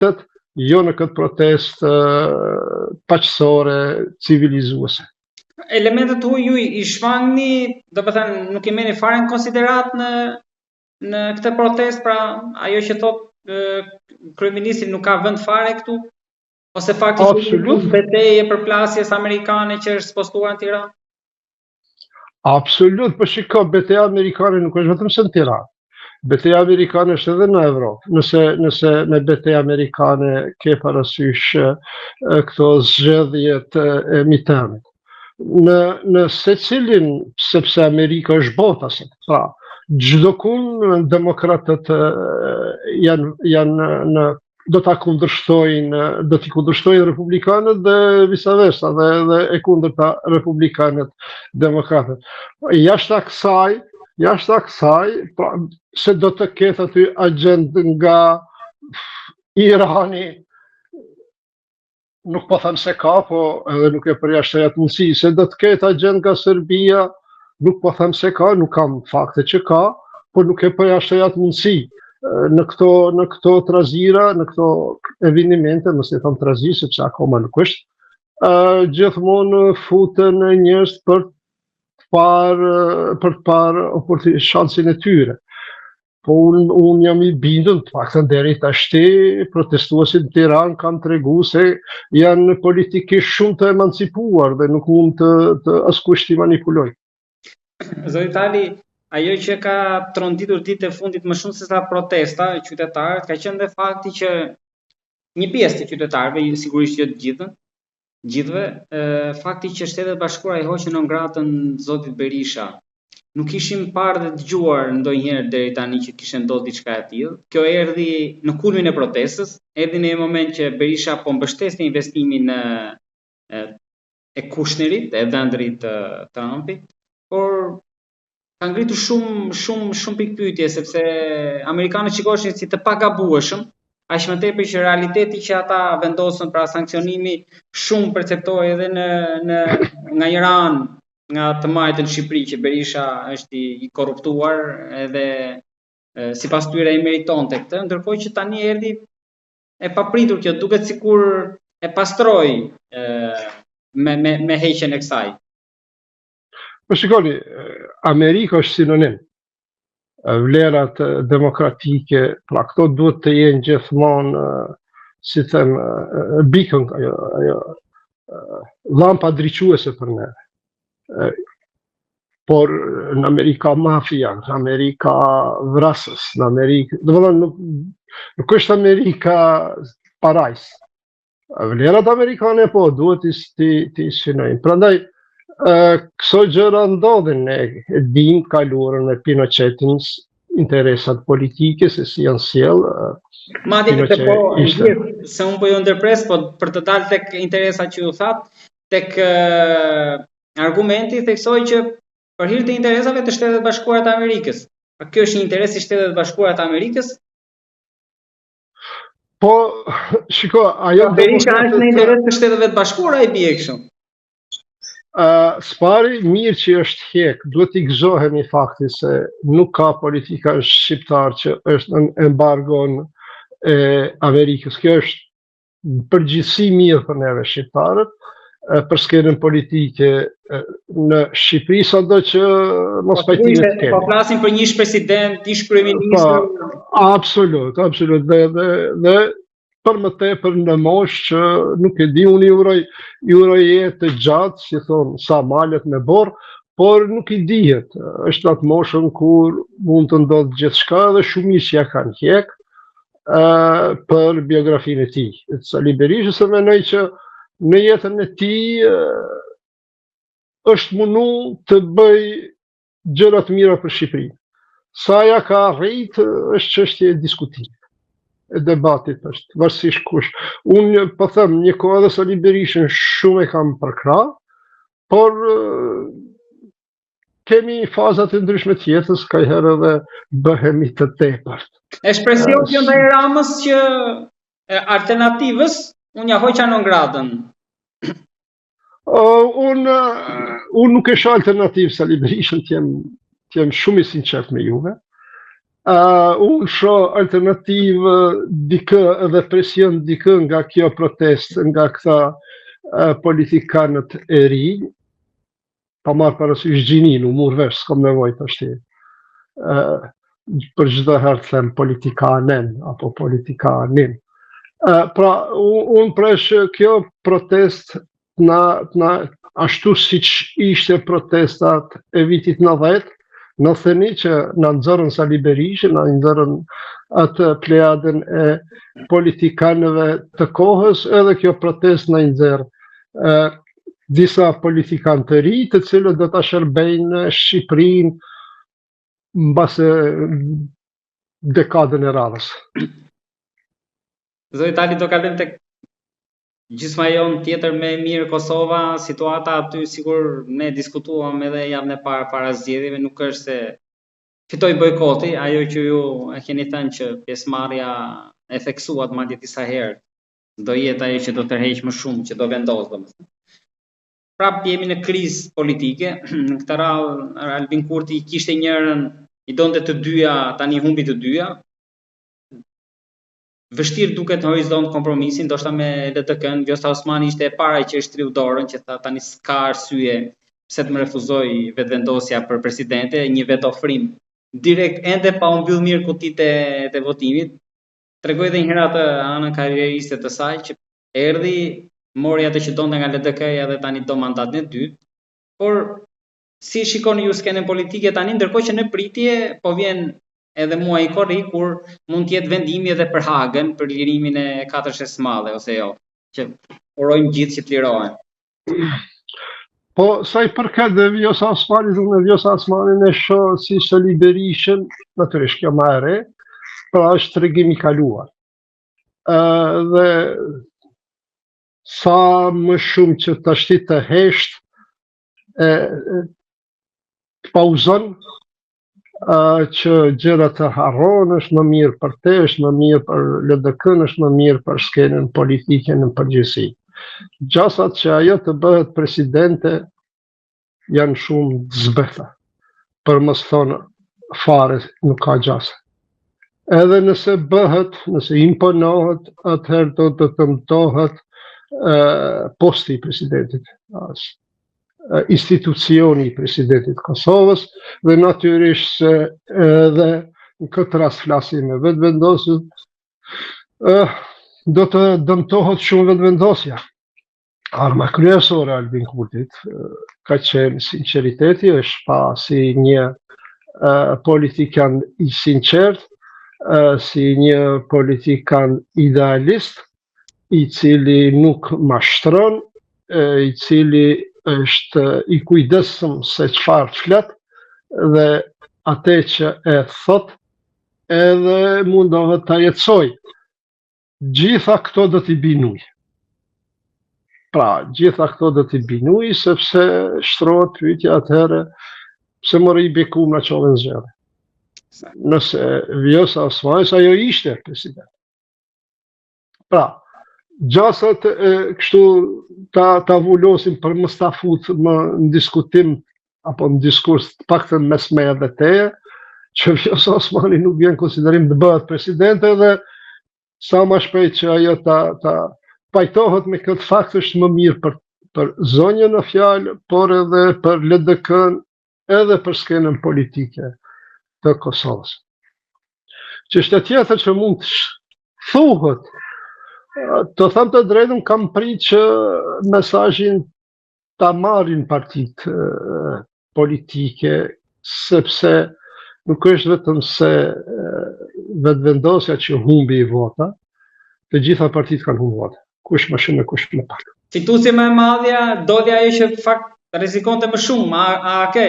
realitet, jo në këtë protestë paqësore, civilizuese. Elementet huaj ju i shmangni, do të thënë nuk i merrni fare në konsiderat në këtë protestë, pra ajo që thot kryeministri nuk ka vend fare këtu, ose faktikisht betejë përplasjes amerikane që është postuar në Tiranë? Absolut, po shiko, betejë amerikane nuk është vetëm në Tiranë. Betejë amerikane është edhe në Evropë. Nëse me betejë amerikane ke parasysh këto zgjedhjet e midtermit. Në secilin, sepse Amerika është bota, pra, çdo kund demokratët janë do t'i kundërshtojnë republikanët dhe vice versa, dhe e kundërta republikanët demokratët. Jashtë kësaj, pra, se do të ketë aty agent nga Irani, nuk po them se ka, po edhe nuk e përjashtoj atë mundësi, se do të ketë agent nga Serbia, nuk po them se ka, nuk kam fakte që ka, por nuk e përjashtoj atë mundësi. Në këto trazira, në këto evenimente, mos e them trazirë sepse akoma nuk është, gjithmonë futen njerëz për të parë shansin e tyre. Po unë jam i bindur, të paktën deri tashti protestuesit në Tiranë kanë treguar se janë politikisht shumë të emancipuar dhe nuk mund të askush t'i manipulojë. Zoti Tali, ajo që ka tronditur ditët e fundit më shumë se sa protesta e qytetarët ka qenë dhe fakti që një pjesë të qytetarëve, sigurisht jo të gjithëve, fakti që Shtetet Bashkuara i hoqën non gratën zotit Berisha. Nuk ishim parë dhe dëgjuar ndonjëherë deri tani që kishte ndodhur diçka e tillë. Kjo erdhi në kulmin e protestës, erdhi në një moment që Berisha po mbështeste investimin e Kushnerit, e dhëndrit të Trumpit, por ka ngritur shumë pikpyetje sepse amerikanët shikoheshin si të pagabueshëm, aq më tepër që realiteti që ata vendosën pra sankcionimi shumë perceptohej edhe nga Iran, nga të majtën Shqipëri që Berisha është i korruptuar edhe sipas tyre i meritonte këtë, ndërkohë që tani erdhi e papritur që duket sikur e pastroi me heqjen e kësaj. Po shikoni, Amerika është sinonim. Vlerat demokratike, pra këto duhet të jenë gjithmonë, si them, beacon, lampa drejtuese për ne. Por në Amerika mafia, në Amerika vrasës, në Amerikë, do të thonë nuk është Amerika parajs. Vlerat amerikane po duhet t'i synojnë. Prandaj këso gjëra ndodhin, ne dim kaluarën e Pinochetin, interesat politike se si janë sjellë. Madje se unë po ju ndërpres, po për të dalë tek interesat që ju thatë, tek argumenti theksoi që për hir të interesave të Shtetet Bashkuara të Amerikës. A kjo është një interes i Shtetet Bashkuara të Amerikës? Po, shiko, ajo Berisha është në interes të Shteteve të Bashkuara i bie kështu. Spari mirë që është hek, duhet i gëzohemi fakti se nuk ka politika shqiptar që është në embargon e Amerikës. Kjo është përgjithësi mirë për neve shqiptarët, për skenën politike në Shqipëri, sado që mos pajtimet kemi. Po flasim për një ish president, ish kryeminist. Absolut. Dhe për më tepër në moshë që nuk e di, unë i uroj jetë të gjatë, si thonë, sa malet me borë, por nuk i dihet. Është atë moshën kur mund të ndodhë gjithçka dhe shumicja kanë hjek për biografinë e tij. Sali Berisha se mendoj që në jetën e tij është mundu të bëj gjëra të mira për Shqipërinë. Sa ja ka arrit është çështje e diskutimit, e debatit është, varësisht kush. Unë po them, një kohë edhe Sali Berishën shumë e kam përkrah, por kemi fazat e ndryshme të jetës, ka herë edhe bëhemi të tepërt. Ekspresion që ndaj Ramës që alternativës unë ja hoqa non gradën. Unë nuk e shoh alternativë Sali Berishën, t'jem shumë i sinqert me juve. Unë shoh alternativë dikë edhe presion dikë nga kjo protestë, nga këta politikanët e rinj, pa marrë parasysh gjinin, u murë vesh, s'kom nevojë tash për çdo herë të them politikanen apo politikanin. Pra, unë presh kjo protest na ashtu siç ishte protestat e vitit 90 që na nxorën Sali Berisha, na nxorën atë plejadën e politikanëve të kohës, edhe kjo protest na nxjerr disa politikanë të ri, të cilët do ta shërbejnë Shqipërinë mbase dekadën e radhës. Zoti Tali, do kalojmë tek gjysma jonë tjetër me mirë Kosova. Situata aty, sigur ne diskutuam edhe javën e parë para zgjedhjeve, nuk është se fitoi bojkoti, ajo që ju e keni thënë që pjesëmarrja e theksuat madje disa herë do jetë ajo që do tërheq më shumë, që do vendos domethënë. Prap jemi në krizë politike. Në këtë radhë Albin Kurti kishte njërën, i donte të dyja, tani humbi të dyja. Vështirë duket në horizont kompromisin, ndoshta me LDK-n. Vjosa Osmani ishte e para që shtriu dorën, që tha tani s'ka arsye pse të më refuzoj vetvendosja për presidente, një vetofrim direkt ende pa u mbyll mirë kutitë e votimit. Tregoi edhe një herë atë anën karrieriste të saj që erdhi, mori atë që donte nga LDK-ja dhe tani do mandatin e dytë. Por si shikoni ju skenën politike tani, ndërkohë që në pritje po vjen edhe muaji i korrik kur mund të jetë vendimi edhe për Hagën, për lirimin e 4 së madhe ose jo, që urojmë gjithë që të lirohen. Po, sa i përket dhe Vjosa Osmanit, dhe Vjosa Osmanin e shoh si Sali Berishën, natyrisht kjo më e re, pra është tregim i kaluar. Dhe sa më shumë që tashti të hesht, pauzon, që gjërat të harron, është më mirë për te, është më mirë për LDK-n, është më mirë për skenën politike në përgjithësi. Gjasat që ajo të bëhet presidente janë shumë zbetha, për mos thonë fare nuk ka gjasa. Edhe nëse bëhet, nëse imponohet, atëherë do të dëmtohet posti i presidentit, institucioni i presidentit Kosovës, dhe natyrisht se edhe në këtë rast flasim me vetëvendosjet, do të dëmtohet shumë vetëvendosja. Arma kryesore Albin Kurtit ka qenë sinqeriteti, është pa si një politikan i sinqert, si një politikan idealist, i cili nuk mashtron, i cili është i kujdesshëm se çfarë flet dhe atë që e thot edhe mundohet ta jetësoj. Gjitha këto do t'i binuj. Pra, gjitha këto do t'i binuj, sepse shtrohet pyetja atëherë pse mori i bekum na çovën zgjedhje. Nëse Vjosa Osmani, ajo ishte president. Pra, gjasat kështu ta vullosin për mos ta fut më në diskutim apo në diskurs të paktën mes me edhe teje, që Vjosa Osmani nuk vjen konsiderim të bëhet presidente dhe sa më shpejt që ajo ta pajtohet me këtë fakt është më mirë për zonjën në fjalë, por edhe për LDK-n, edhe për skenën politike të Kosovës. Çështja tjetër që mund të thuhet, të them të drejtën, kam prit që mesazhin ta marrin partitë politike, sepse nuk është vetëm se vetvendosja që humbi vota, të gjitha partitë kanë humbur vota, kush më shumë e kush më pak. Fituesi më e madhja doli ajo që fakt rrezikonte më shumë, AK-ja.